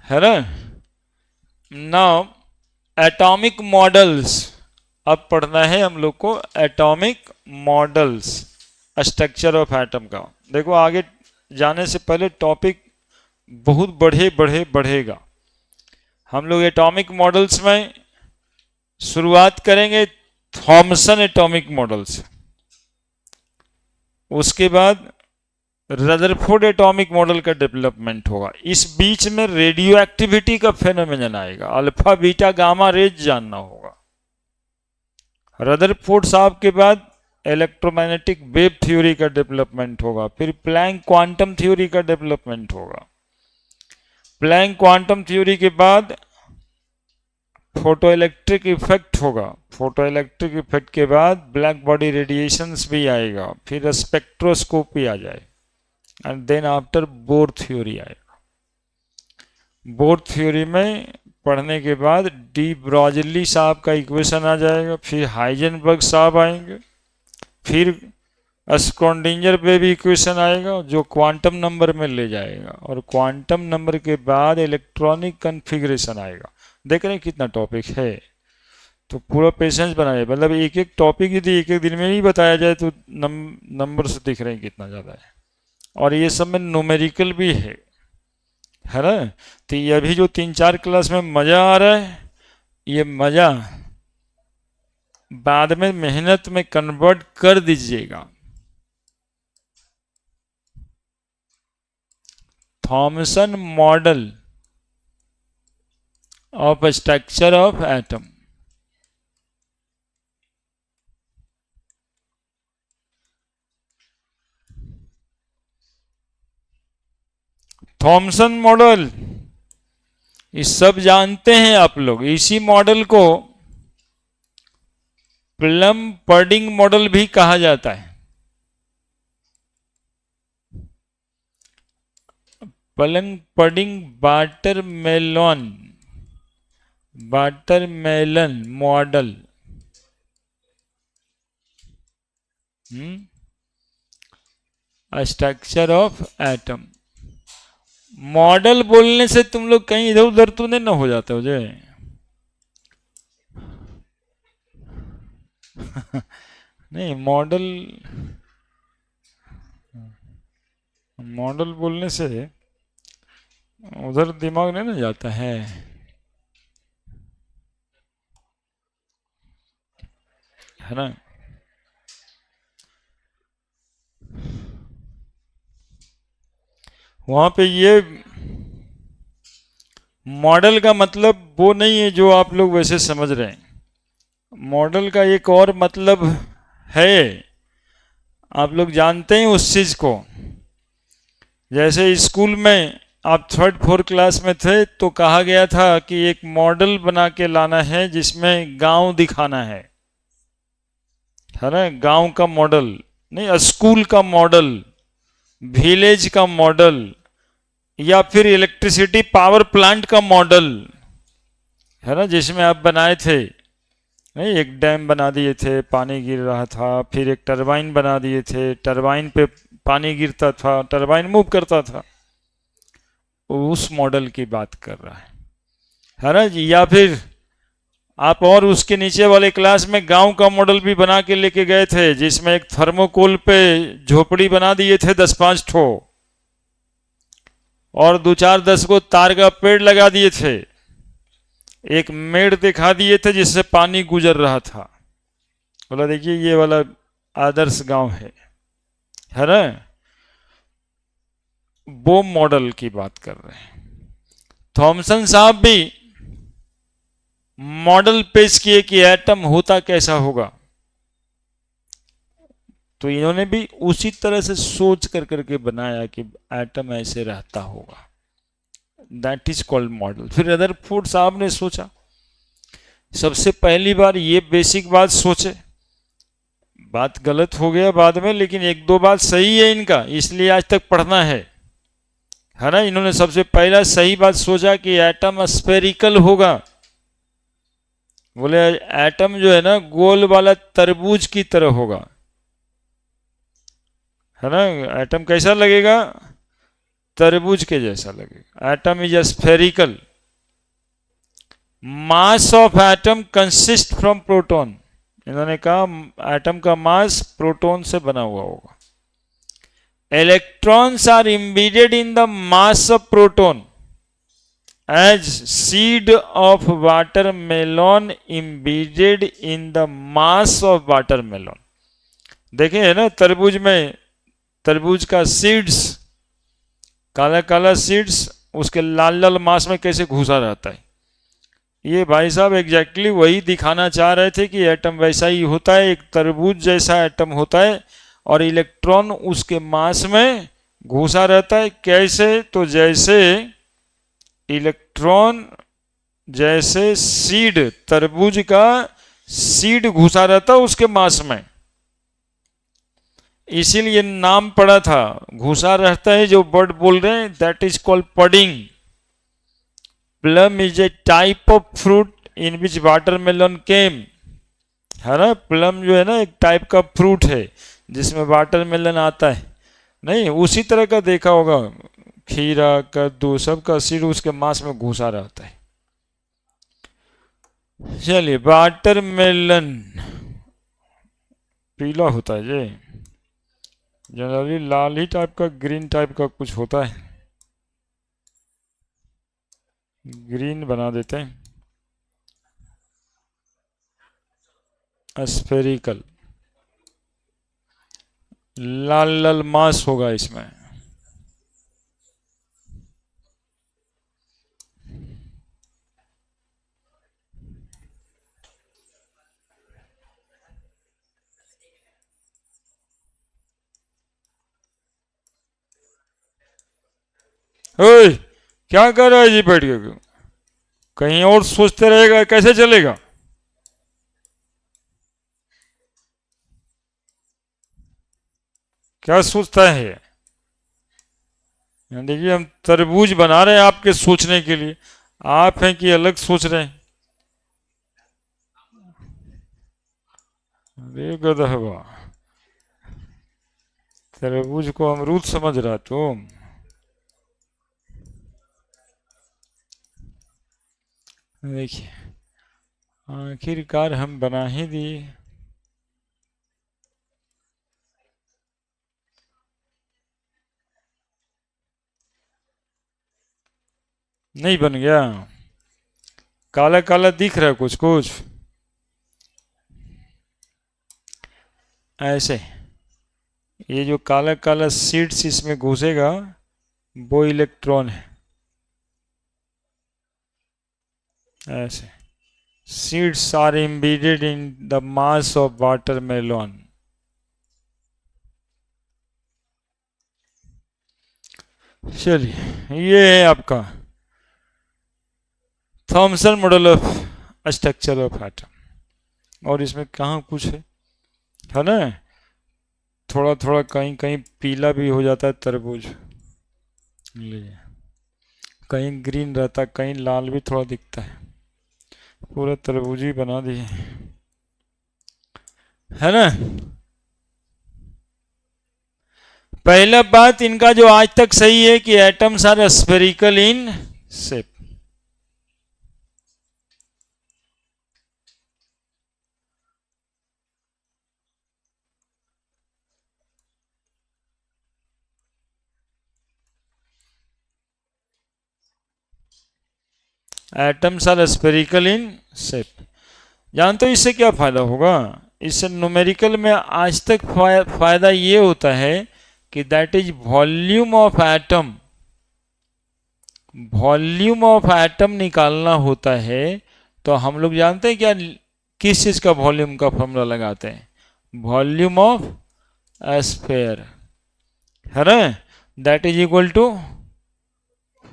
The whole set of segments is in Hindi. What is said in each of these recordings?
है ना। नाउ एटॉमिक मॉडल्स, अब पढ़ना है हम लोग को atomic models, structure of atom का। देखो आगे जाने से पहले टॉपिक बहुत बढ़ेगा। हम लोग एटॉमिक मॉडल्स में शुरुआत करेंगे थॉमसन एटॉमिक मॉडल से, उसके बाद रदरफोर्ड एटॉमिक मॉडल का डेवलपमेंट होगा। इस बीच में रेडियो एक्टिविटी का फेनोमेनन आएगा, अल्फा बीटा गामा रेज जानना होगा। रदरफोर्ड साहब के बाद इलेक्ट्रोमैग्नेटिक वेव थ्योरी का डेवलपमेंट होगा, फिर प्लैंक क्वांटम थ्योरी का डेवलपमेंट होगा। प्लैंक क्वांटम थ्योरी के बाद फोटो इलेक्ट्रिक इफेक्ट होगा, फोटो इलेक्ट्रिक इफेक्ट के बाद ब्लैक बॉडी रेडिएशंस भी आएगा, फिर स्पेक्ट्रोस्कोपी आ जाए, and then after Bohr theory आएगा। बोर थ्योरी में पढ़ने के बाद डी ब्रॉगली साहब का इक्वेशन आ जाएगा, फिर हाइजेनबर्ग साहब आएंगे, फिर स्क्रोडिंगर वेव इक्वेशन आएगा जो क्वांटम नंबर में ले जाएगा, और क्वांटम नंबर के बाद इलेक्ट्रॉनिक कन्फिग्रेशन आएगा। देख रहे हैं कितना टॉपिक है, तो पूरा पेशेंस बनाइए। मतलब एक एक टॉपिक यदि एक एक दिन में ही बताया जाए तो नंबर से दिख रहे हैं कितना ज़्यादा है, और ये सब में न्यूमेरिकल भी है ना। तो ये अभी जो 3-4 क्लास में मज़ा आ रहा है, ये मज़ा बाद में मेहनत में कन्वर्ट कर दीजिएगा। Thompson model of structure of atom. Thompson model ये सब जानते हैं आप लोग। इसी मॉडल को प्लम पर्डिंग मॉडल भी कहा जाता है। Plum pudding watermelon model. Structure of atom. Model बोलने से तुम लोग कहीं इधर उधर तो नहीं ना हो जाते हो जो नहीं, मॉडल मॉडल बोलने से उधर दिमाग नहीं ना जाता है ना। वहां पे ये मॉडल का मतलब वो नहीं है जो आप लोग वैसे समझ रहे हैं। मॉडल का एक और मतलब है, आप लोग जानते हैं उस चीज को। जैसे स्कूल में आप 3rd-4th क्लास में थे तो कहा गया था कि एक मॉडल बना के लाना है जिसमें गांव दिखाना है ना। गांव का मॉडल नहीं, स्कूल का मॉडल, विलेज का मॉडल, या फिर इलेक्ट्रिसिटी पावर प्लांट का मॉडल, है ना, जिसमें आप बनाए थे। नहीं, एक डैम बना दिए थे, पानी गिर रहा था, फिर एक टरबाइन बना दिए थे, टरबाइन पे पानी गिरता था, टरबाइन मूव करता था। उस मॉडल की बात कर रहा है ना जी। या फिर आप और उसके नीचे वाले क्लास में गांव का मॉडल भी बना के लेके गए थे, जिसमें एक थर्मोकोल पे झोपड़ी बना दिए थे 10-5 ठो, और 2-4-10 को तार का पेड़ लगा दिए थे, एक मेड़ दिखा दिए थे जिससे पानी गुजर रहा था। बोला देखिए ये वाला आदर्श गांव है ना। वो मॉडल की बात कर रहे हैं। थॉमसन साहब भी मॉडल पेश किए कि एटम होता कैसा होगा, तो इन्होंने भी उसी तरह से सोच कर करके बनाया कि एटम ऐसे रहता होगा। That is called model. फिर रदरफोर्ड साहब ने सोचा, सबसे पहली बार ये बेसिक बात सोचे, बात गलत हो गया बाद में, लेकिन 1-2 बात सही है इनका, इसलिए आज तक पढ़ना है ना। इन्होंने सबसे पहला सही बात सोचा कि एटम स्फेरिकल होगा। बोले एटम जो है ना गोल वाला तरबूज की तरह होगा, है ना। एटम कैसा लगेगा, तरबूज के जैसा लगेगा। Atom is spherical, mass of atom consist from proton. इन्होंने कहा एटम का मास प्रोटॉन से बना हुआ होगा। Electrons are embedded in the mass of proton as seed of watermelon embedded in the mass of watermelon. देखे है ना तरबूज में, तरबूज का सीड्स, काला काला सीड्स उसके लाल लाल मास में कैसे घुसा रहता है। ये भाई साहब एग्जैक्टली वही दिखाना चाह रहे थे कि एटम वैसा ही होता है, एक तरबूज जैसा एटम होता है और इलेक्ट्रॉन उसके मास में घुसा रहता है। कैसे? तो जैसे इलेक्ट्रॉन, जैसे सीड, तरबूज का सीड घुसा रहता है उसके मास में, इसीलिए नाम पड़ा था। घुसा रहता है जो वर्ड बोल रहे हैं, that is called pudding. Plum is a type of fruit in which watermelon came, है ना। प्लम जो है ना एक टाइप का फ्रूट है जिसमें वाटरमेलन आता है। नहीं, उसी तरह का देखा होगा, खीरा, कद्दू, सबका सीड उसके मास में घुसा रहता है। चलिए, वाटरमेलन पीला होता है ये, जनरली लाल ही टाइप का, ग्रीन टाइप का कुछ होता है, ग्रीन बना देते हैं। स्फेरिकल, लाल लाल मास होगा इसमें। ओए, क्या कर रहा है जी बैठ के? कहीं और सोचते रहेगा, कैसे चलेगा? क्या सोचता है? देखिए, हम तरबूज बना रहे हैं आपके सोचने के लिए, आप हैं कि अलग सोच रहे हैं। अरे गधवा, तरबूज को अमरूद समझ रहा तुम? देखिए, आखिरकार हम बना ही दिए। नहीं बन गया? काला काला दिख रहा है कुछ कुछ ऐसे। ये जो काला काला सीड्स इसमें घुसेगा वो इलेक्ट्रॉन है, ऐसे। Seeds are embedded in the mass of watermelon. चलिए, ये है आपका Thomson model of structure of atom. और इसमें कहाँ कुछ है ना, थोड़ा थोड़ा कहीं कहीं पीला भी हो जाता है तरबूज, कहीं ग्रीन रहता है, कहीं लाल भी थोड़ा दिखता है। पूरा तरबूज ही बना दिए, है ना। पहला बात इनका जो आज तक सही है कि atoms are spherical in shape. Atoms are spherical in shape. जानते हो इससे क्या फायदा होगा? इससे न्यूमेरिकल में आज तक फायदा ये होता है कि that is volume of atom. Volume of atom निकालना होता है तो हम लोग जानते हैं क्या, किस चीज का वॉल्यूम का फॉर्मूला लगाते हैं? वॉल्यूम ऑफ स्फेयर, है ना। That is equal to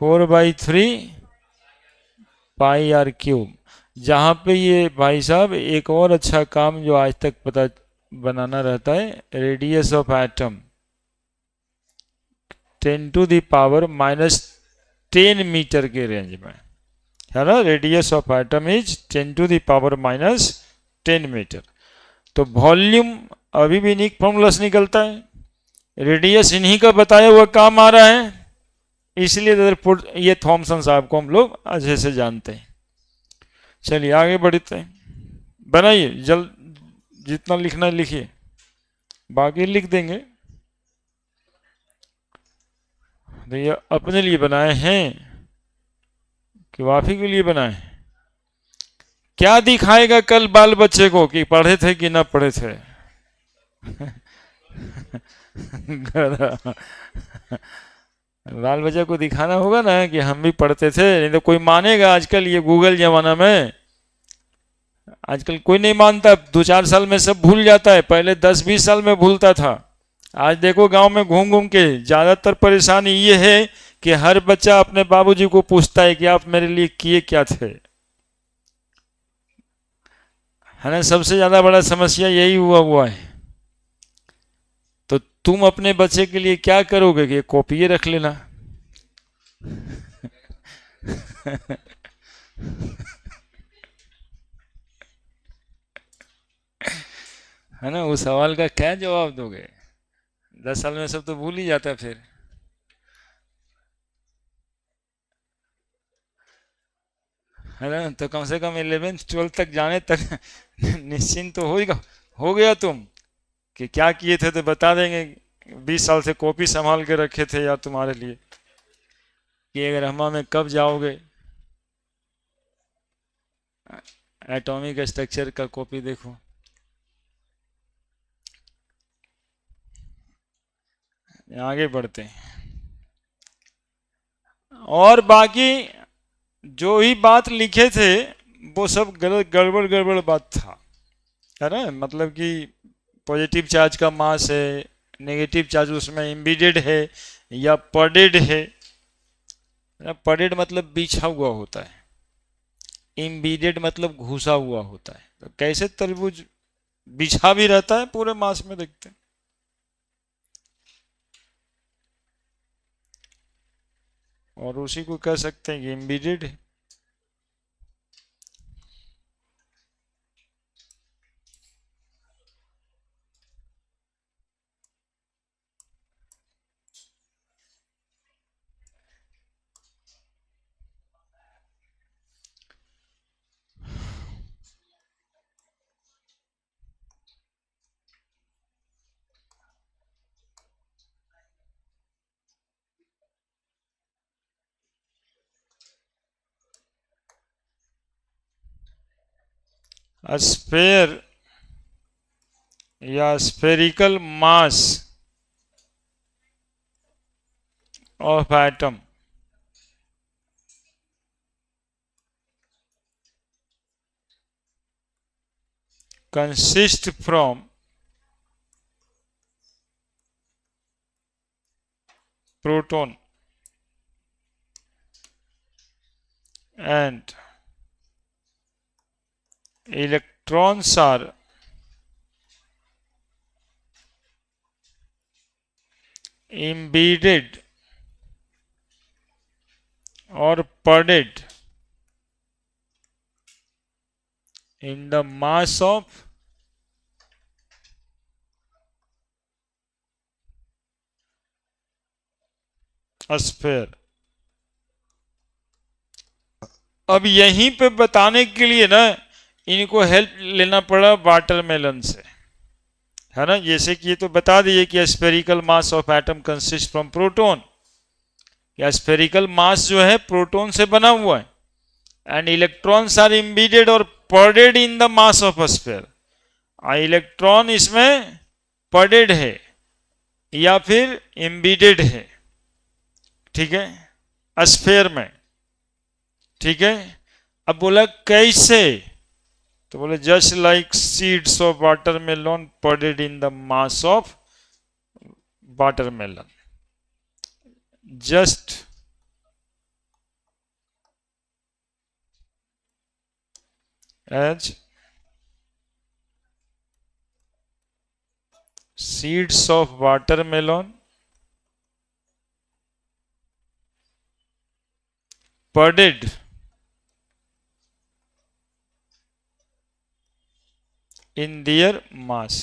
4/3 pi r cube. जहाँ पे ये भाई साहब एक और अच्छा काम जो आज तक पता बनाना रहता है, रेडियस ऑफ एटम 10⁻⁻10 मीटर के रेंज में, है ना। Radius of atom is 10⁻10 metre. तो वॉल्यूम अभी भी नीक फॉर्मूला से निकलता है, रेडियस इन्हीं का बताया हुआ काम आ रहा है, इसलिए ये थॉमसन साहब को हम लोग अच्छे से जानते हैं। चलिए आगे बढ़ते हैं, बनाइए जल्द, जितना लिखना है लिखिए, बाकी लिख देंगे। तो ये अपने लिए बनाए हैं कि वाफी के लिए बनाए हैं? क्या दिखाएगा कल बाल बच्चे को कि पढ़े थे कि ना पढ़े थे? बाल बच्चे को दिखाना होगा ना कि हम भी पढ़ते थे, नहीं तो कोई मानेगा? आजकल ये गूगल जमाना में आजकल कोई नहीं मानता, 2-4 साल में सब भूल जाता है, पहले 10-20 साल में भूलता था। आज देखो गांव में घूम घूम के ज्यादातर परेशानी ये है कि हर बच्चा अपने बाबूजी को पूछता है कि आप मेरे लिए किए क्या थे, है ना? सबसे ज्यादा बड़ा समस्या यही हुआ है। तो तुम अपने बच्चे के लिए क्या करोगे कि कॉपी रख लेना? है ना? उस सवाल का क्या जवाब दोगे? 10 साल में सब तो भूल ही जाता है फिर, है ना? तो कम से कम 11th-12th तक जाने तक निश्चिंत तो हो गया तुम कि क्या किए थे, तो बता देंगे 20 साल से कॉपी संभाल के रखे थे यार तुम्हारे लिए, कि अगर हमा में कब जाओगे एटॉमिक स्ट्रक्चर का कॉपी देखो। आगे बढ़ते हैं, और बाकी जो ही बात लिखे थे वो सब गलत, गड़बड़ गड़बड़ बात था, है ना? मतलब कि पॉजिटिव चार्ज का मास है, नेगेटिव चार्ज उसमें एम्बेडेड है या पडेड है। पडेड मतलब बिछा हुआ होता है, एम्बेडेड मतलब घुसा हुआ होता है। तो कैसे तरबूज बिछा भी रहता है पूरे मास में, देखते हैं। और उसी को कह सकते हैं कि एम्बेडेड है। स्फेयर या spherical mass of atom consist from proton and electrons are embedded or padded in the mass of a sphere। अब यहीं पे बताने के लिए ना इनको हेल्प लेना पड़ा वाटरमेलन से, है ना? जैसे कि ये तो बता दिए कि spherical mass of atom consist from proton, या स्फेरिकल मास जो है प्रोटॉन से बना हुआ है, एंड इलेक्ट्रॉन्स आर एम्बेडेड और pudded in the mass of a sphere. Electron इसमें पर्डेड है या फिर एम्बेडेड है, ठीक है, स्फेयर में, ठीक है। अब बोला कैसे, तो बोले just like seeds of watermelon pudded in the mass of watermelon, just as seeds of watermelon pudded in their mass।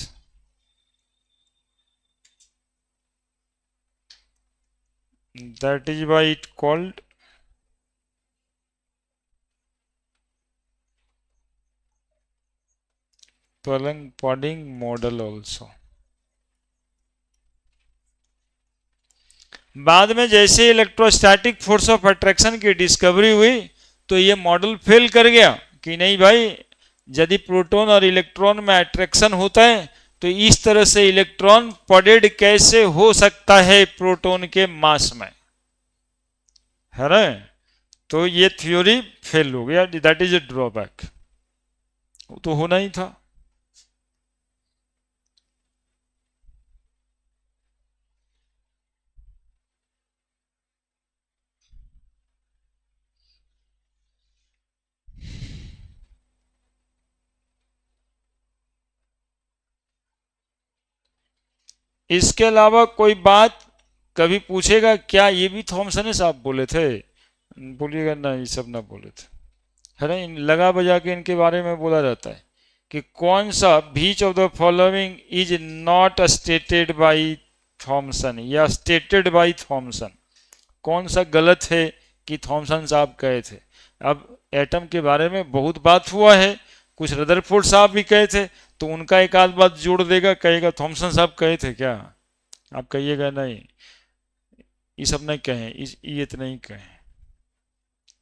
That is why it called Pulling-Podding model also. बाद में जैसे इलेक्ट्रोस्टैटिक फोर्स ऑफ अट्रैक्शन की डिस्कवरी हुई तो ये मॉडल फेल कर गया कि नहीं भाई, यदि प्रोटॉन और इलेक्ट्रॉन में अट्रैक्शन होता है तो इस तरह से इलेक्ट्रॉन पॉडेड कैसे हो सकता है प्रोटॉन के मास में, है ना। तो ये थ्योरी फेल हो गया, दैट इज ए ड्रॉबैक, तो होना ही था। इसके अलावा कोई बात कभी पूछेगा क्या ये भी थॉमसन साहब बोले थे, बोलिएगा ना ये सब ना बोले थे, है ना। लगा बजा के इनके बारे में बोला जाता है कि कौन सा which of the following is not stated by Thomson या स्टेटेड बाय थॉमसन, कौन सा गलत है कि थॉमसन साहब कहे थे। अब एटम के बारे में बहुत बात हुआ है, कुछ रदरफोर्ड साहब भी कहे थे, तो उनका एक आध बात जोड़ देगा, कहेगा थॉमसन साहब कहे थे क्या, आप कहिएगा नहीं ये सब नहीं कहे, ये इतना ही कहे,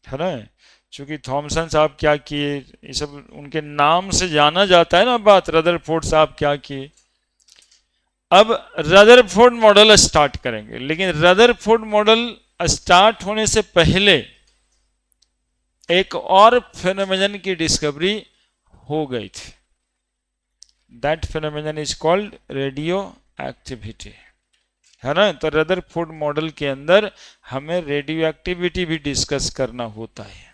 है ना। चूंकि थॉमसन साहब क्या किए ये सब उनके नाम से जाना जाता है ना बात, रदरफोर्ड साहब क्या किए। अब रदरफोर्ड मॉडल स्टार्ट करेंगे, लेकिन रदरफोर्ड मॉडल स्टार्ट होने से पहले एक और फेनोमेनन की डिस्कवरी हो गई थी। That phenomenon is called radio activity, है ना। तो रदरफोर्ड मॉडल के अंदर हमें रेडियो एक्टिविटी भी डिस्कस करना होता है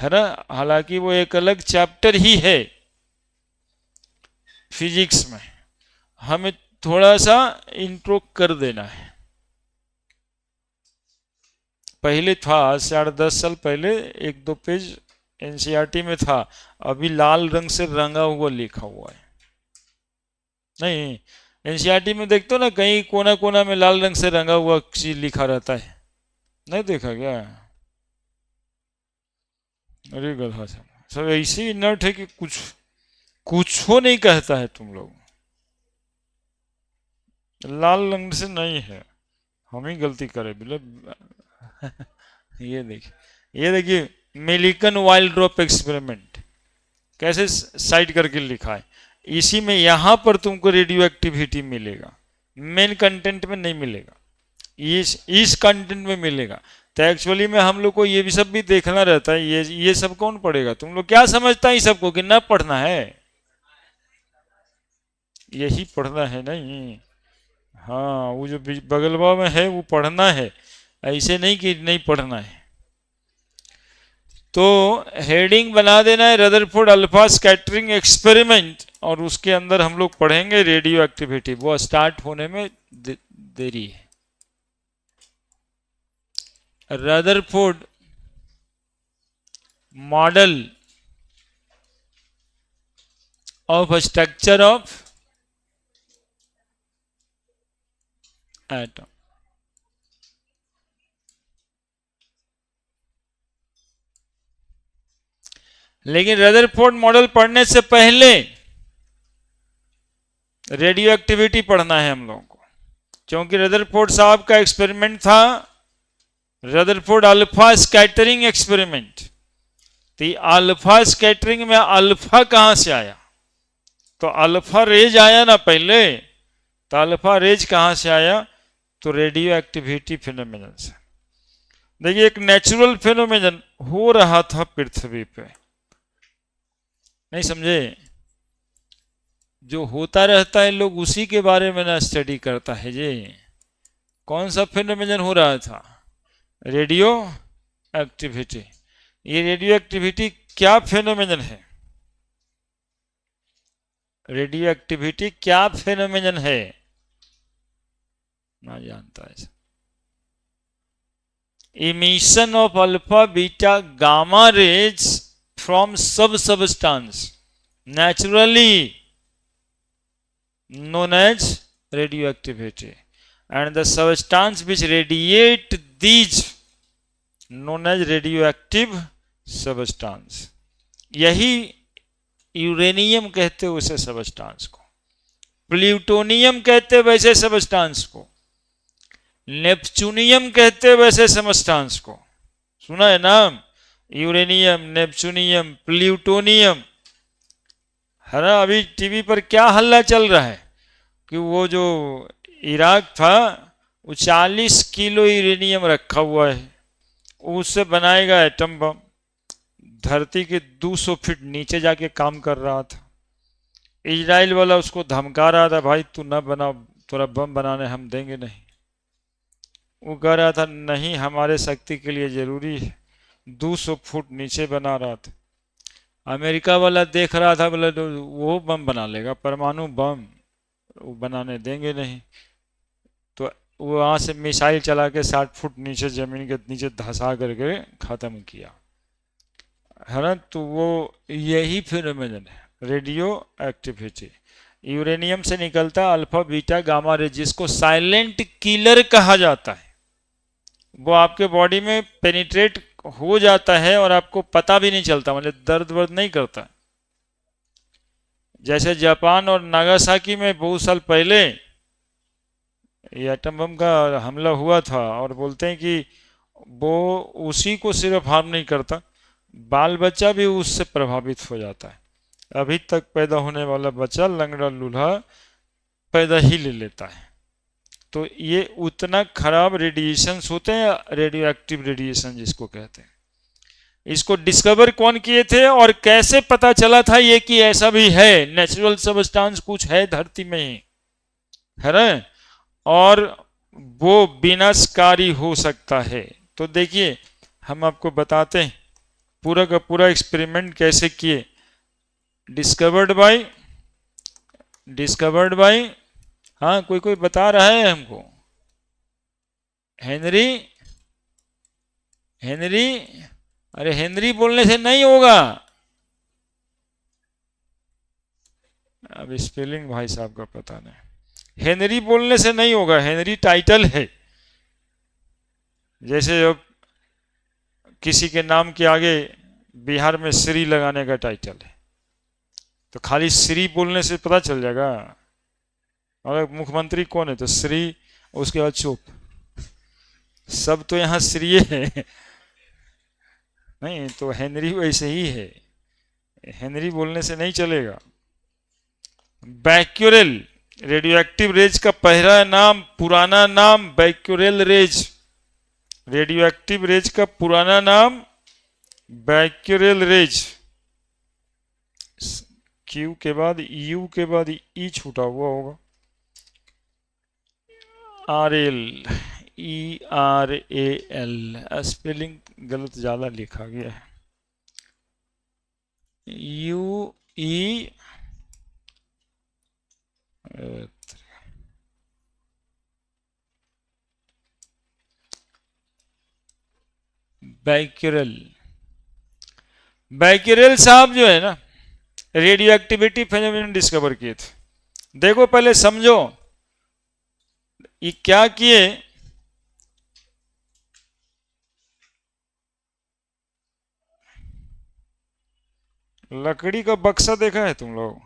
ना। हालांकि वो एक अलग चैप्टर ही है फिजिक्स में, हमें थोड़ा सा इंट्रो कर देना है। पहले था, आज से 8-10 साल पहले एक दो पेज एनसीईआरटी में था, अभी लाल रंग से रंगा हुआ लिखा हुआ है। नहीं, एनसीईआरटी में देखते हो ना कहीं कोना कोना में लाल रंग से रंगा हुआ चीज लिखा रहता है, नहीं देखा क्या। अरे गधा सब ऐसे ही नट है कि कुछ कुछ हो नहीं कहता है तुम लोग, लाल रंग से नहीं है, हम ही गलती करे बोले। ये देखिए मिलिकन वाइल्ड ड्रॉप एक्सपेरिमेंट कैसे साइड करके लिखा है, इसी में यहां पर तुमको रेडियो एक्टिविटी मिलेगा, मेन कंटेंट में नहीं मिलेगा, इस कंटेंट में मिलेगा। तो एक्चुअली में हम लोग को ये भी सब भी देखना रहता है, ये सब कौन पढ़ेगा, तुम लोग क्या समझता है सबको कि ना पढ़ना है, यही पढ़ना है नहीं। हाँ वो जो बगलवा में है वो पढ़ना है, ऐसे नहीं कि नहीं पढ़ना है। तो हेडिंग बना देना है रदरफोर्ड अल्फा स्कैटरिंग एक्सपेरिमेंट, और उसके अंदर हम लोग पढ़ेंगे रेडियो एक्टिविटी, वो स्टार्ट होने में देरी है। Rutherford model of structure of atom, लेकिन रदरफोर्ड मॉडल पढ़ने से पहले रेडियो एक्टिविटी पढ़ना है हम लोगों को, क्योंकि रदरफोर्ड साहब का एक्सपेरिमेंट था रदरफोर्ड अल्फा स्कैटरिंग एक्सपेरिमेंट। तो अल्फा स्कैटरिंग में अल्फा कहां से आया, तो अल्फा रेज आया ना पहले, तो अल्फा रेज कहां से आया, तो रेडियो एक्टिविटी फिनोमिनन से। देखिए एक नेचुरल फिनोमिनन हो रहा था पृथ्वी पे, नहीं समझे, जो होता रहता है लोग उसी के बारे में ना स्टडी करता है जी। कौन सा फिनोमिनन हो रहा था, रेडियो एक्टिविटी। ये रेडियो एक्टिविटी क्या फिनोमिनन है, रेडियो एक्टिविटी क्या फिनोमिनन है, ना जानता है। Emission of alpha beta gamma rays from सब substance naturally known as radioactivity, and the substance which radiate these known as radioactive substance. यही यूरेनियम कहते हैं उसे सबस्टांस को, प्लूटोनियम कहते हैं वैसे सबस्टांस को, नेपच्यूनियम कहते हैं वैसे सबस्टांस को। सुना है नाम, यूरेनियम, नेपच्यूनियम, प्लूटोनियम, है ना। अभी टीवी पर क्या हल्ला चल रहा है कि वो जो इराक था वो 40 किलो यूरेनियम रखा हुआ है, उससे बनाएगा एटम बम। धरती के 200 फीट नीचे जाके काम कर रहा था। इजराइल वाला उसको धमका रहा था, भाई तू न बना, थोड़ा बम बनाने हम देंगे नहीं। वो कह रहा था नहीं, हमारे शक्ति के लिए जरूरी है। 200 फुट नीचे बना रहा था। अमेरिका वाला देख रहा था, बोला तो वो बम बना लेगा, परमाणु बम, वो बनाने देंगे नहीं। तो वो वहाँ से मिसाइल चला के 60 फुट नीचे जमीन के नीचे धंसा करके खत्म किया, है ना। तो वो यही फिनोमेनन है, रेडियो एक्टिविटी। यूरेनियम से निकलता अल्फा बीटा गामा रे, जिसको साइलेंट किलर कहा जाता है। वो आपके बॉडी में पेनिट्रेट हो जाता है और आपको पता भी नहीं चलता, मतलब दर्द वर्द नहीं करता। जैसे जापान और नागासाकी में बहुत साल पहले ये एटम बम का हमला हुआ था, और बोलते हैं कि वो उसी को सिर्फ हार्म नहीं करता, बाल बच्चा भी उससे प्रभावित हो जाता है। अभी तक पैदा होने वाला बच्चा लंगड़ा लूल्हा पैदा ही ले लेता है। तो ये उतना खराब रेडिएशंस होते हैं, रेडियो एक्टिव रेडिएशन जिसको कहते हैं। इसको डिस्कवर कौन किए थे और कैसे पता चला था ये कि ऐसा भी है, नेचुरल सबस्टांस कुछ है धरती में, है ना, और वो विनाशकारी हो सकता है। तो देखिए हम आपको बताते हैं पूरा का पूरा एक्सपेरिमेंट कैसे किए। डिस्कवर्ड बाय, हाँ कोई कोई बता रहा है हमको, हेनरी, अरे हेनरी बोलने से नहीं होगा। अब स्पेलिंग भाई साहब का पता नहीं, हेनरी बोलने से नहीं होगा, हेनरी टाइटल है। जैसे जब किसी के नाम के आगे बिहार में श्री लगाने का टाइटल है, तो खाली श्री बोलने से पता चल जाएगा। और मुख्यमंत्री कौन है तो श्री, उसके बाद चुप, सब तो यहाँ श्री है। नहीं तो हेनरी वैसे ही है, हेनरी बोलने से नहीं चलेगा। बैक्यूरेल, रेडियो एक्टिव रेज का पहला नाम, पुराना नाम Becquerel rays. Radio active rays का पुराना नाम बैक्यूरेल रेज। क्यू के बाद यू के बाद ई छूटा हुआ होगा, R L, E R A L, spelling गलत ज़्यादा लिखा गया है। यू ई, बैक्यूरेल, बैक्यूरेल साहब जो है ना रेडियो एक्टिविटी फिनोमेनन डिस्कवर किए थे। देखो पहले समझो ये क्या किए। लकड़ी का बक्सा देखा है तुम लोग,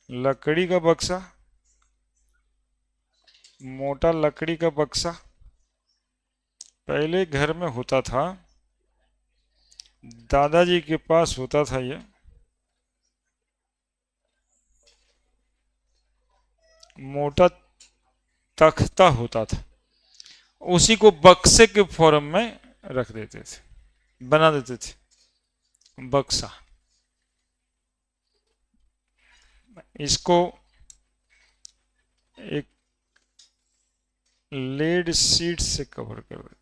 लकड़ी का बक्सा, मोटा लकड़ी का बक्सा पहले घर में होता था, दादाजी के पास होता था। ये मोटा तख्ता होता था, उसी को बक्से के फॉर्म में रख देते थे, बना देते थे बक्सा। इसको एक लेड शीट से कवर कर देता,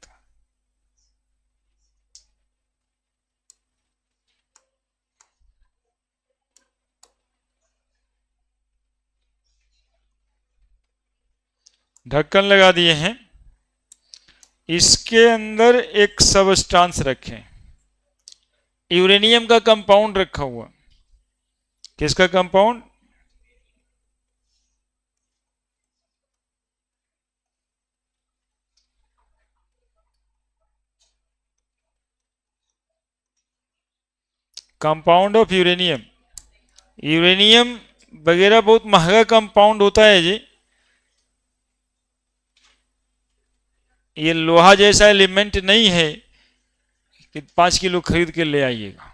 ढक्कन लगा दिए हैं। इसके अंदर एक सबस्टांस रखें, यूरेनियम का कंपाउंड रखा हुआ। किसका compound? Compound of uranium, uranium वगैरह बहुत महंगा कंपाउंड होता है जी। ये लोहा जैसा एलिमेंट नहीं है कि 5 किलो खरीद के ले आइएगा,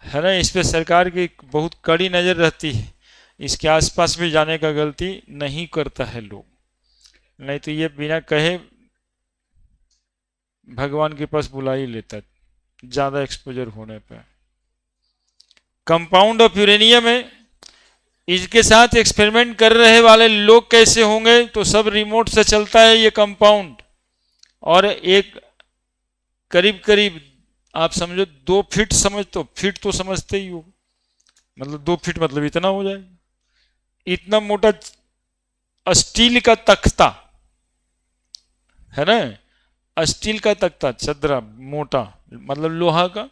है ना। इस पे सरकार की बहुत कड़ी नज़र रहती है, इसके आसपास भी जाने का गलती नहीं करता है लोग, नहीं तो ये बिना कहे भगवान के पास बुला ही लेता ज़्यादा एक्सपोजर होने पर। कंपाउंड ऑफ यूरेनियम है, इसके साथ एक्सपेरिमेंट कर रहे वाले लोग कैसे होंगे, तो सब रिमोट से चलता है ये कंपाउंड, और एक करीब करीब आप समझो 2 फीट, समझ तो फीट तो समझते ही हो, मतलब 2 फीट मतलब इतना हो जाएगा, इतना मोटा स्टील का तख्ता, है ना, स्टील का तख्ता, चदरा मोटा, मतलब लोहा का,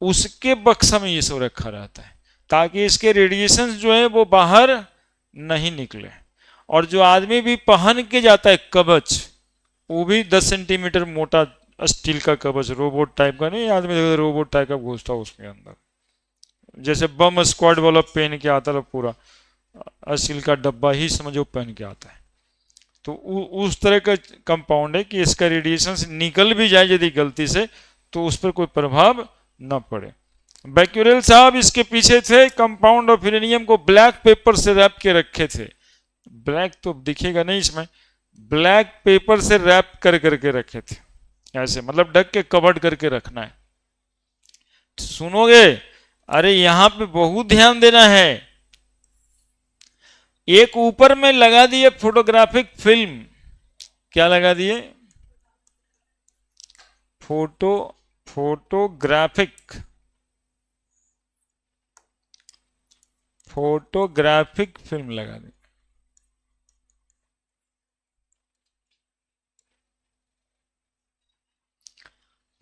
उसके बक्सा में ये सब रखा रहता है ताकि इसके रेडिएशन जो है वो बाहर नहीं निकले। और जो आदमी भी पहन के जाता है कवच, वो भी 10 सेंटीमीटर मोटा स्टील का कवच, रोबोट टाइप का नहीं, आदमी रोबोट टाइप का घुसता उसके अंदर, जैसे बम स्क्वाड वाला पहन के आता है, पूरा स्टील का डब्बा ही समझो पहन के आता है। तो उस तरह का कंपाउंड है कि इसका रेडिएशन निकल भी जाए यदि गलती से तो उस पर कोई प्रभाव न पड़े। बैक्यूरेल साहब इसके पीछे थे, कंपाउंड ऑफ यूरेनियम को ब्लैक पेपर से रैप के रखे थे, ब्लैक तो दिखेगा नहीं इसमें, ब्लैक पेपर से रैप कर करके रखे थे ऐसे, मतलब ढक के कवर्ड करके रखना है। सुनोगे, अरे यहां पे बहुत ध्यान देना है। एक ऊपर में लगा दिए फोटोग्राफिक फिल्म, क्या लगा दिए, फोटोग्राफिक फिल्म लगा दी।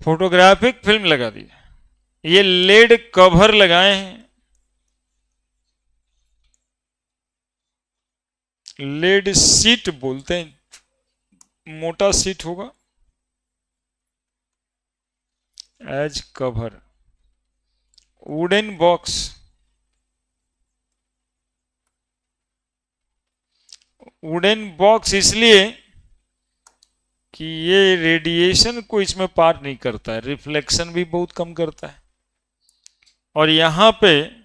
फोटोग्राफिक फिल्म लगा दी, ये लेड कवर लगाए हैं, लेड सीट बोलते हैं, मोटा सीट होगा as cover, wooden box, wooden box इसलिए कि ये रेडिएशन को इसमें पार नहीं करता है, रिफ्लेक्शन भी बहुत कम करता है। और यहां पे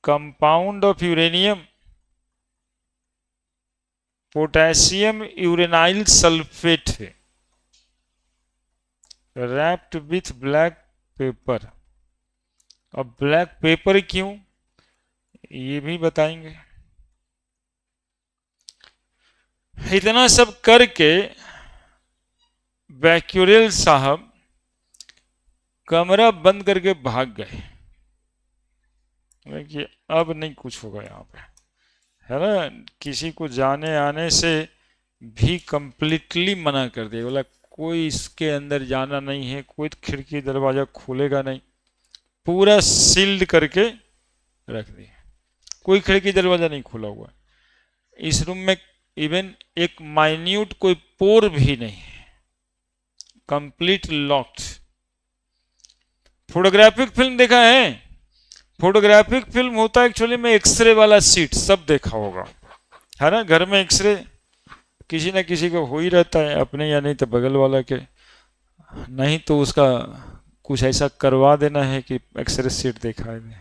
compound of uranium potassium uranyl sulphate है, रैप्ड विथ ब्लैक पेपर। अब ब्लैक पेपर क्यों, ये भी बताएंगे। इतना सब करके बैक्यूरेल साहब कमरा बंद करके भाग गए कि अब नहीं कुछ होगा यहाँ पे, है ना। किसी को जाने आने से भी कंप्लीटली मना कर दिया, बोला कोई इसके अंदर जाना नहीं है, कोई खिड़की दरवाजा खोलेगा नहीं, पूरा सील्ड करके रख दिया, कोई खिड़की दरवाजा नहीं खुला हुआ। इस रूम में इवन एक माइन्यूट कोई पोर भी नहीं है, कंप्लीट लॉक्ड। फोटोग्राफिक फिल्म देखा है, फोटोग्राफिक फिल्म होता है एक्चुअली में एक्सरे वाला सीट, सब देखा होगा, है ना। घर में एक्सरे किसी ना किसी का हो ही रहता है, अपने या नहीं तो बगल वाला के, नहीं तो उसका कुछ ऐसा करवा देना है कि एक्सरे सीट दिखाई दे।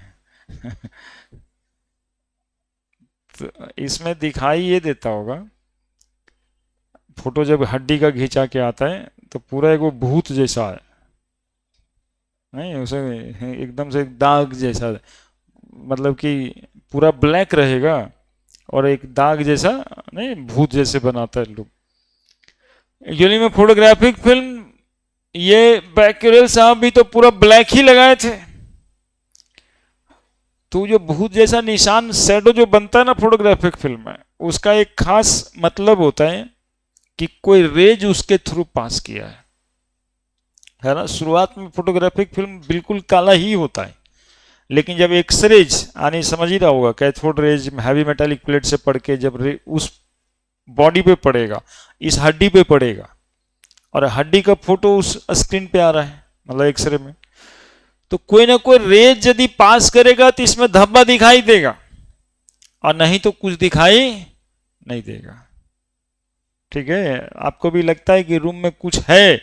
तो इसमें दिखाई ये देता होगा, फोटो जब हड्डी का खींचा के आता है तो पूरा एक वो भूत जैसा है, नहीं उसे एकदम से दाग जैसा, मतलब कि पूरा ब्लैक रहेगा और एक दाग जैसा, नहीं भूत जैसे बनाता है लोग। एक्चुअली में फोटोग्राफिक फिल्म, ये बैक्यूरेल साहब भी तो पूरा ब्लैक ही लगाए थे, तो जो भूत जैसा निशान शैडो जो बनता है ना फोटोग्राफिक फिल्म में, उसका एक खास मतलब होता है कि कोई रेज उसके थ्रू पास किया है ना। शुरुआत में फोटोग्राफिक फिल्म बिल्कुल काला ही होता है, लेकिन जब एक्सरेज आने, समझ ही रहा होगा, cathode rays heavy metallic plate से पड़ के जब उस बॉडी पे पड़ेगा, इस हड्डी पे पड़ेगा, और हड्डी का फोटो उस स्क्रीन पे आ रहा है, मतलब एक्सरे में, तो कोई ना कोई रेज यदि पास करेगा तो इसमें धब्बा दिखाई देगा, और नहीं तो कुछ दिखाई नहीं देगा। ठीक है, आपको भी लगता है कि रूम में कुछ है,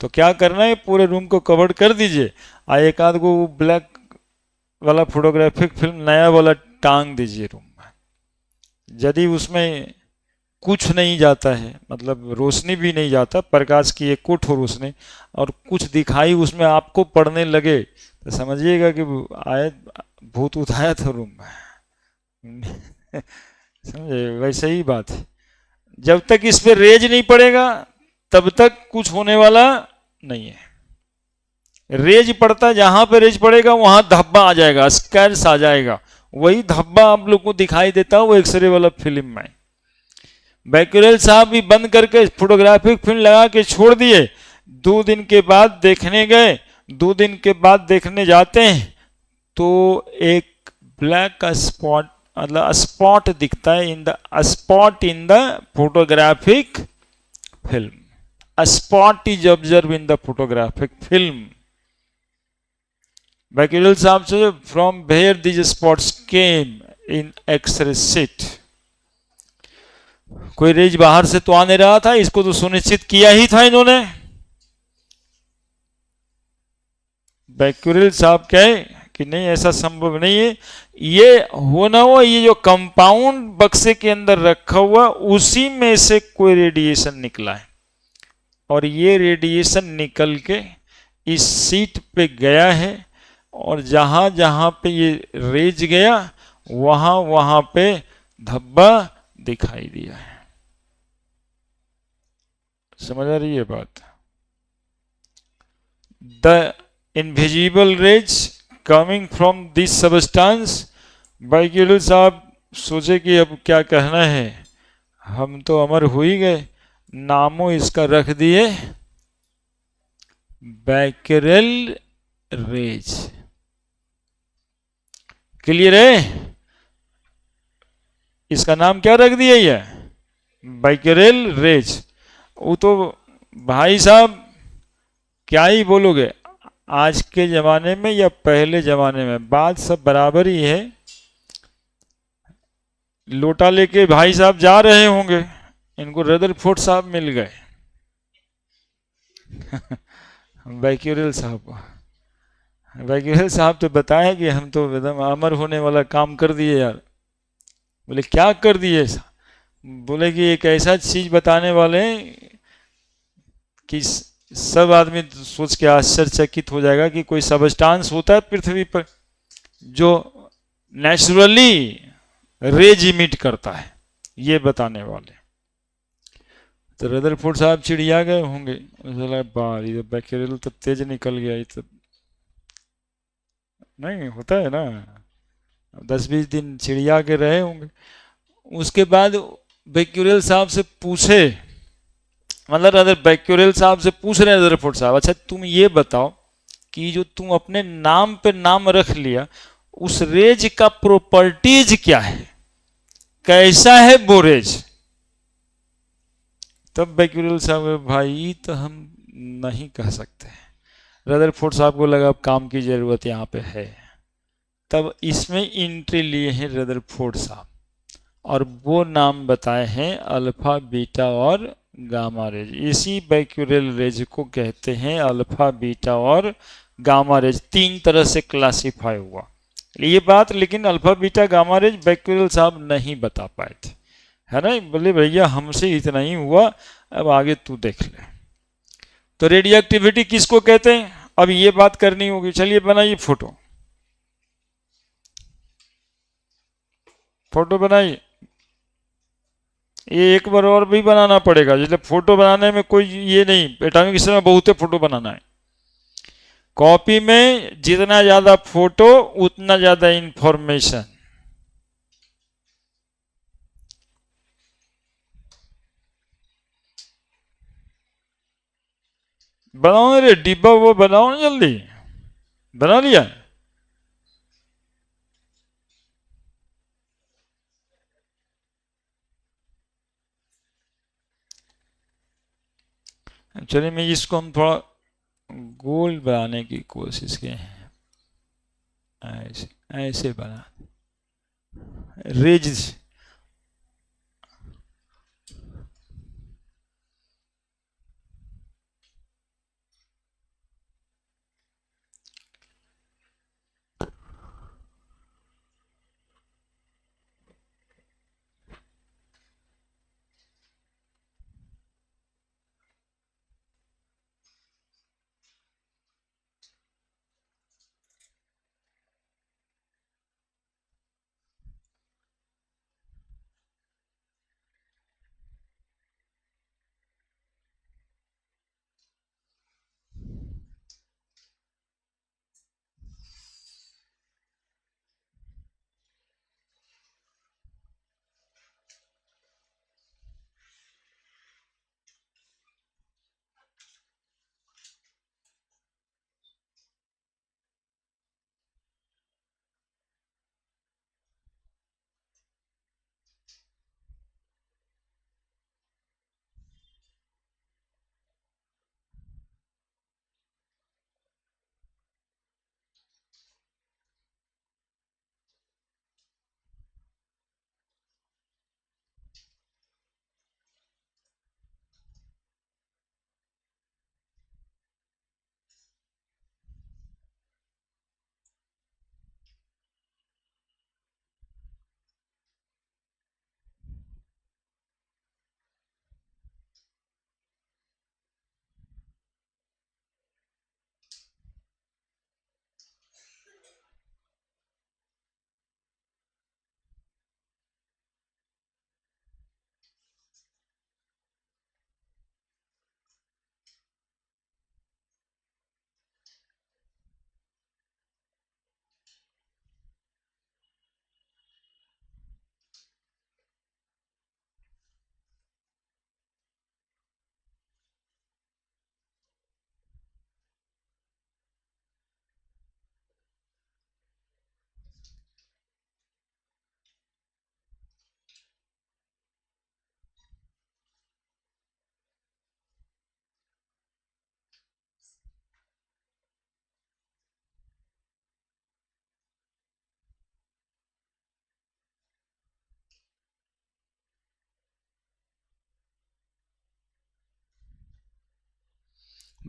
तो क्या करना है, पूरे रूम को कवर कर दीजिए, और एक आध को ब्लैक वाला फोटोग्राफिक फिल्म नया वाला टांग दीजिए रूम में। यदि उसमें कुछ नहीं जाता है, मतलब रोशनी भी नहीं जाता, प्रकाश की एक कोट हो रोशनी, और कुछ दिखाई उसमें आपको पड़ने लगे, तो समझिएगा कि आए भूत उठाया था रूम में। समझे, वैसे ही बात है, जब तक इस पे रेज नहीं पड़ेगा तब तक कुछ होने वाला नहीं है। रेज पड़ता है, जहां पे रेज पड़ेगा वहां धब्बा आ जाएगा, स्कैर्स आ जाएगा, वही धब्बा आप लोग को दिखाई देता है वो एक्सरे वाला फिल्म में। बैक्यूरेल साहब भी बंद करके फोटोग्राफिक फिल्म लगा के छोड़ दिए, 2 दिन के बाद देखने गए, 2 दिन के बाद देखने जाते हैं तो एक ब्लैक स्पॉट, मतलब स्पॉट दिखता है, in the spot in the photographic film. A spot is observed in the photographic film. Becquerel साहब से from where these spots came in X-ray sheet. कोई रेज बाहर से तो आ नहीं रहा था, इसको तो सुनिश्चित किया ही था इन्होंने। बैक्यूरेल साहब कहे कि नहीं ऐसा संभव नहीं है, ये होना हो, ये जो कंपाउंड बक्से के अंदर रखा हुआ उसी में से कोई रेडिएशन निकला है, और ये रेडिएशन निकल के इस सीट पे गया है, और जहां जहां पे ये रेज गया वहां वहां पे धब्बा दिखाई दिया है। समझ आ रही है बात? The invisible rays coming from this substance, Becquerel साहब सोचे कि अब क्या कहना है, हम तो अमर हो ही गए, नामों इसका रख दिए बैक्यूरेल रेज। क्लियर है? इसका नाम क्या रख दिया ये, बैक्यूरेल रेज। वो तो भाई साहब क्या ही बोलोगे, आज के जमाने में या पहले जमाने में बात सब बराबर ही है। लोटा लेके भाई साहब जा रहे होंगे, इनको रदरफोर्ड साहब मिल गए। बैक्यूरेल साहब, बैक्यूरेल साहब तो बताए कि हम तो एकदम अमर होने वाला काम कर दिए यार। बोले क्या कर दिए? बोले कि एक ऐसा चीज बताने वाले हैं कि सब आदमी सोच के आश्चर्यचकित हो जाएगा कि कोई सबस्टांस होता है पृथ्वी पर जो नेचुरली रेज इमिट करता है, ये बताने वाले। तो रदरफोर्ड साहब चिड़िया गए होंगे, बार ये बैक्यूरेल तो तेज निकल गया, ये तो नहीं होता है ना, 10-20 दिन चिड़िया के रहे होंगे। उसके बाद बैक्यूरेल साहब से पूछे, मतलब अगर बैक्यूरेल साहब से पूछ रहे हैं रदरफोर्ड साहब, अच्छा तुम ये बताओ कि जो तुम अपने नाम पे नाम रख लिया, उस रेज का प्रॉपर्टीज क्या है, कैसा है वो रेज? तब बैक्यूरेल साहब, भाई तो हम नहीं कह सकते। रदरफोर्ड साहब को लगा अब काम की जरूरत यहाँ पे है, तब इसमें एंट्री लिए हैं रदरफोर्ड साहब, और वो नाम बताए हैं अल्फा बीटा और गामा रेज। इसी बैक्यूरेल रेज को कहते हैं अल्फा बीटा और गामा रेज, 3 तरह से क्लासिफाई हुआ ये बात, लेकिन alpha beta gamma raise Becquerel साहब नहीं बता पाए थे, है ना। बोले भैया हमसे इतना ही हुआ, अब आगे तू देख ले। तो रेडियो एक्टिविटी किसको कहते हैं, अब ये बात करनी होगी। चलिए बनाइए फोटो, फोटो बनाइए। ये एक बार और भी बनाना पड़ेगा, जैसे फोटो बनाने में कोई ये नहीं, एटॉमिक स्तर में बहुत फोटो बनाना है। कॉपी में जितना ज्यादा फोटो उतना ज्यादा इंफॉर्मेशन। बनाओ रे डिब्बा, वो बनाओ ना जल्दी। बना लिया? एक्चुअली मैं इसको हम थोड़ा गोल बनाने की कोशिश की, ऐसे ऐसे बना रिज।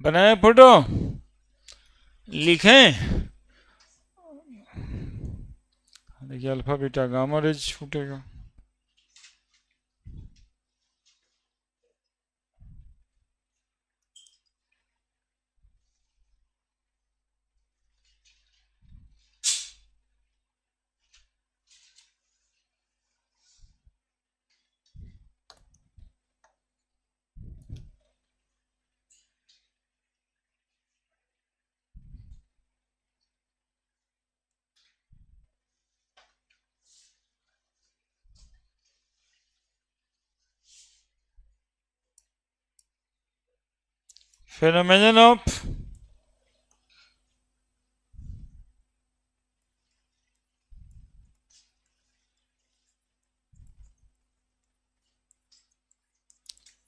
बनाए फोटो, लिखें। देखिए अल्फा बीटा गामा रेज फूटेगा। Phenomenon of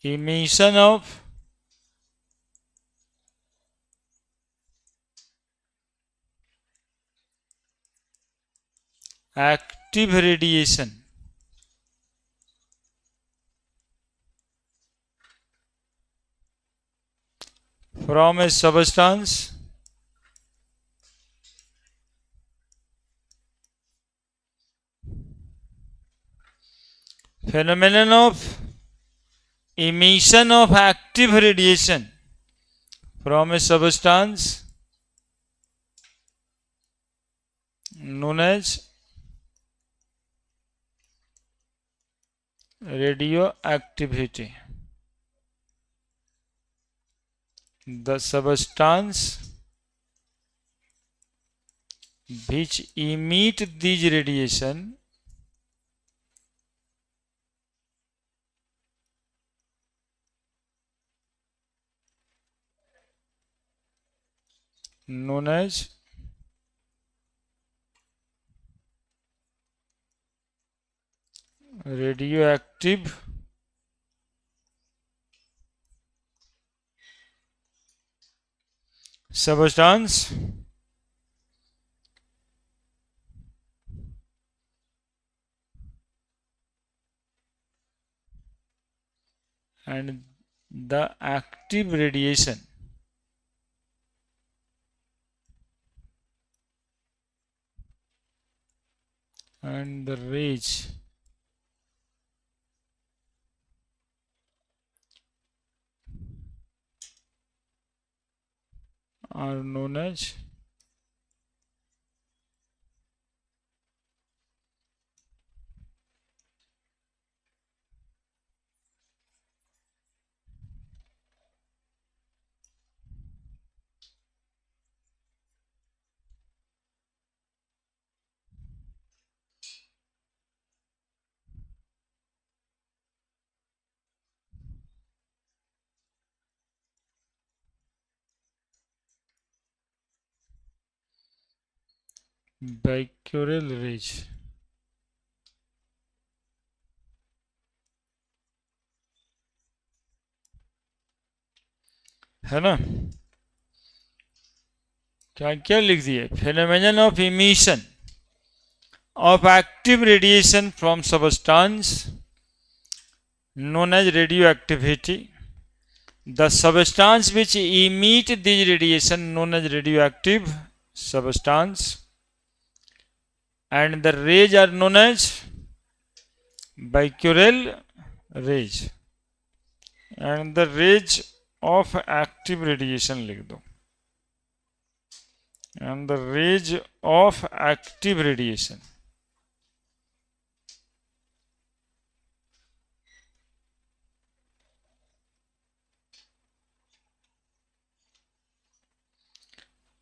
emission of active radiation from a substance phenomenon of emission of active radiation from a substance known as radioactivity. The substance which emit these radiation known as radioactive substance and the active radiation and the rays are known as becquerel rays। है ना, क्या क्या लिख दिए, phenomenon of emission of active radiation from substance known as radioactivity, the substance which emit these radiation known as radioactive substance, and the rays are known as becquerel rays, and the rays of active radiation लिख दो, and the rays of active radiation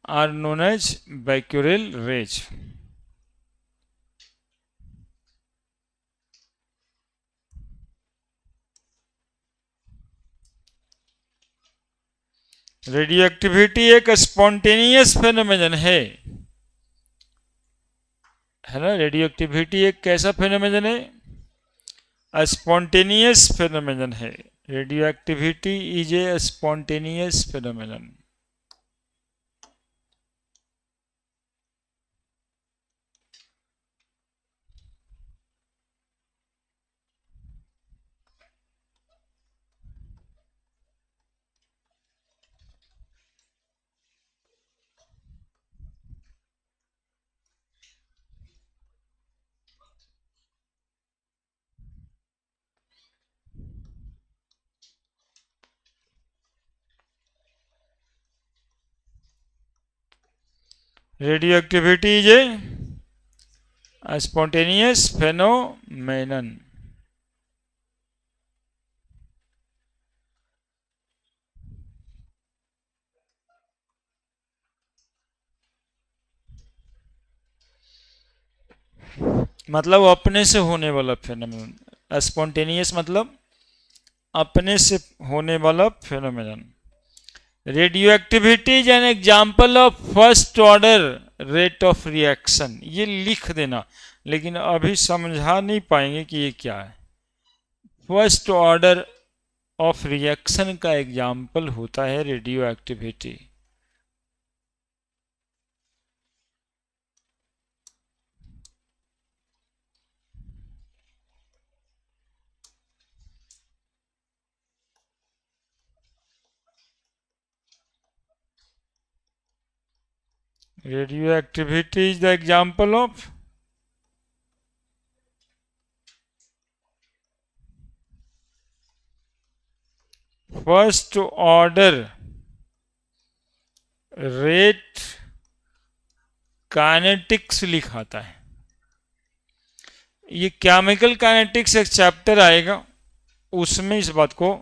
are known as becquerel rays। Radioactivity एक स्पॉन्टेनियस फेनोमेनन है ना, रेडियोएक्टिविटी एक कैसा फेनोमेनन है, स्पॉन्टेनियस फेनोमेनन है। Radioactivity is a spontaneous phenomenon. Radioactivity is a spontaneous phenomenon. मतलब अपने से होने वाला फेनोमेनन। स्पॉन्टेनियस मतलब अपने से होने वाला phenomenon. Radioactivity is an example of first order rate of reaction. ये लिख देना, लेकिन अभी समझा नहीं पाएंगे कि ये क्या है। फर्स्ट ऑर्डर ऑफ रिएक्शन का एग्जाम्पल होता है radioactivity. Radioactivity is the example of first order rate kinetics लिखाता है। ये केमिकल काइनेटिक्स एक चैप्टर आएगा, उसमें इस बात को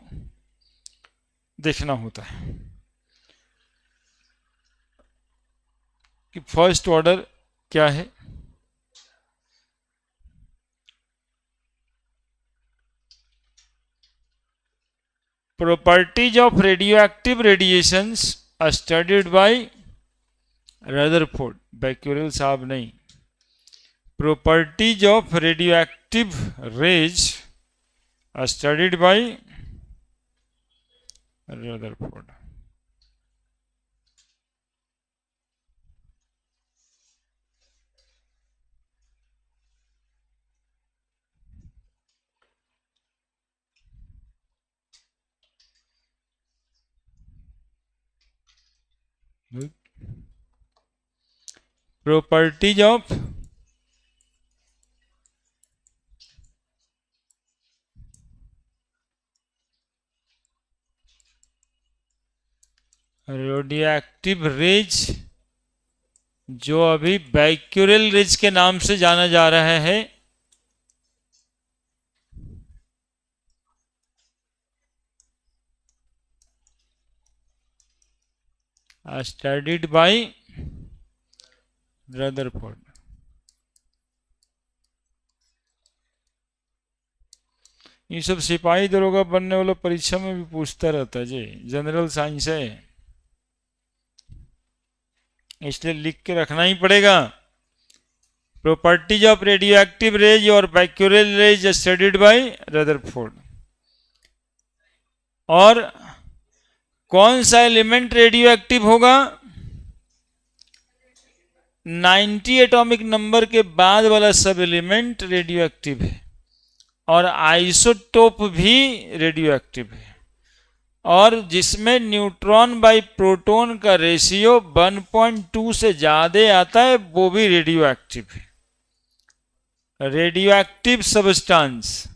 देखना होता है कि फर्स्ट ऑर्डर क्या है। Properties of radioactive radiations studied by Rutherford, becquerel साहब नहीं। Properties of radioactive rays studied by Rutherford. Properties of radioactive rays, जो अभी बैक्यूरेल रेज के नाम से जाना जा रहा है, स्टडीड बाय रदरफोर्ड। ये सब सिपाही दरोगा बनने वाला परीक्षा में भी पूछता रहता है जी, जनरल साइंस है, इसलिए लिख के रखना ही पड़ेगा। प्रॉपर्टीज ऑफ रेडियोएक्टिव रेज और Becquerel rays studied by Rutherford. और कौन सा एलिमेंट रेडियो एक्टिव होगा? 90 एटॉमिक नंबर के बाद वाला सब एलिमेंट रेडियो एक्टिव है, और आइसोटोप भी रेडियो एक्टिव है, और जिसमें न्यूट्रॉन बाई प्रोटॉन का रेशियो 1.2 से ज्यादा आता है वो भी रेडियो एक्टिव है। रेडियो एक्टिव सबस्टांस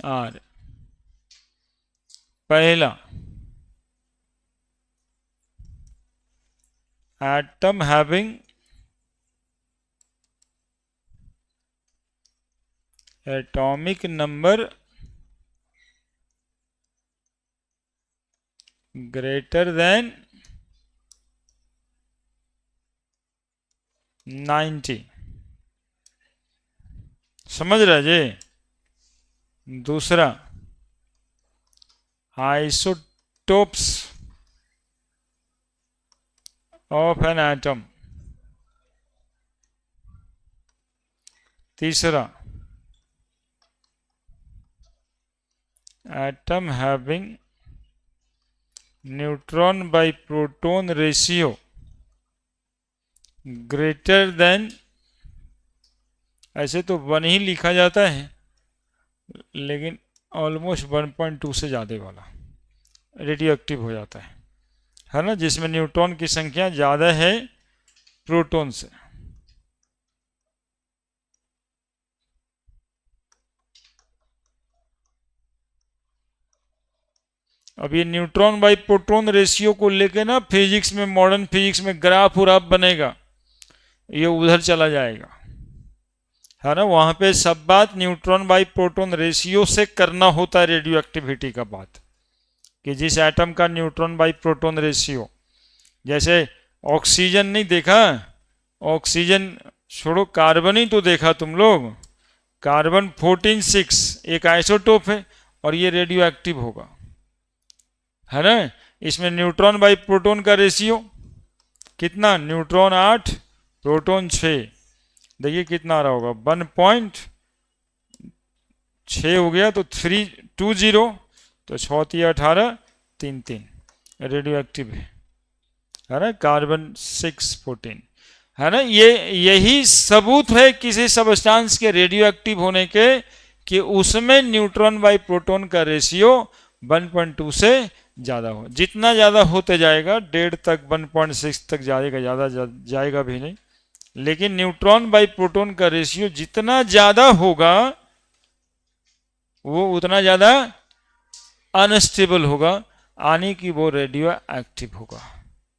और पहला atom having atomic number greater than 90। समझ रहे जी? दूसरा आइसोटोप्स ऑफ एन एटम। तीसरा atom having neutron by proton ratio greater than, ऐसे तो 1 ही लिखा जाता है लेकिन ऑलमोस्ट 1.2 से ज़्यादा वाला रेडियो एक्टिव हो जाता है ना, जिसमें न्यूट्रॉन की संख्या ज़्यादा है प्रोटॉन से। अब ये न्यूट्रॉन बाई प्रोटॉन रेशियो को लेके ना फिजिक्स में, मॉडर्न फिजिक्स में ग्राफ उराफ बनेगा, ये उधर चला जाएगा, है ना। वहां पे सब बात न्यूट्रॉन बाई प्रोटॉन रेशियो से करना होता है रेडियो एक्टिविटी का बात, कि जिस एटम का न्यूट्रॉन बाई प्रोटॉन रेशियो, जैसे ऑक्सीजन नहीं देखा, ऑक्सीजन छोड़ो, कार्बन ही तो देखा तुम लोग, कार्बन 14-6 एक आइसोटोप है और ये रेडियो एक्टिव होगा, है ना। इसमें न्यूट्रॉन बाई प्रोटॉन का रेशियो कितना, न्यूट्रॉन 8 प्रोटॉन 6, देखिए कितना आ रहा होगा, 1.6 हो गया तो 320, तो 6 18 3 रेडियो एक्टिव है ना। कार्बन 6-14 है ना। यही सबूत है किसी सबस्टांस के रेडियो एक्टिव होने के, कि उसमें न्यूट्रॉन बाई प्रोटॉन का रेशियो 1.2 से ज़्यादा हो। जितना ज़्यादा होते जाएगा 1.5 तक, 1.6 तक जाएगा, ज़्यादा जाएगा भी नहीं, लेकिन न्यूट्रॉन बाई प्रोटॉन का रेशियो जितना ज़्यादा होगा वो उतना ज़्यादा अनस्टेबल होगा, यानी कि वो रेडियो एक्टिव होगा।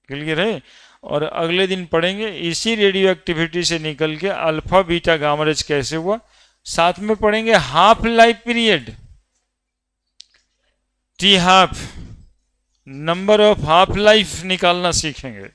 क्लियर है? और अगले दिन पढ़ेंगे इसी रेडियो एक्टिविटी से निकल के अल्फा बीटा गामा रेज कैसे हुआ, साथ में पढ़ेंगे half life period, T half, number of half life निकालना सीखेंगे।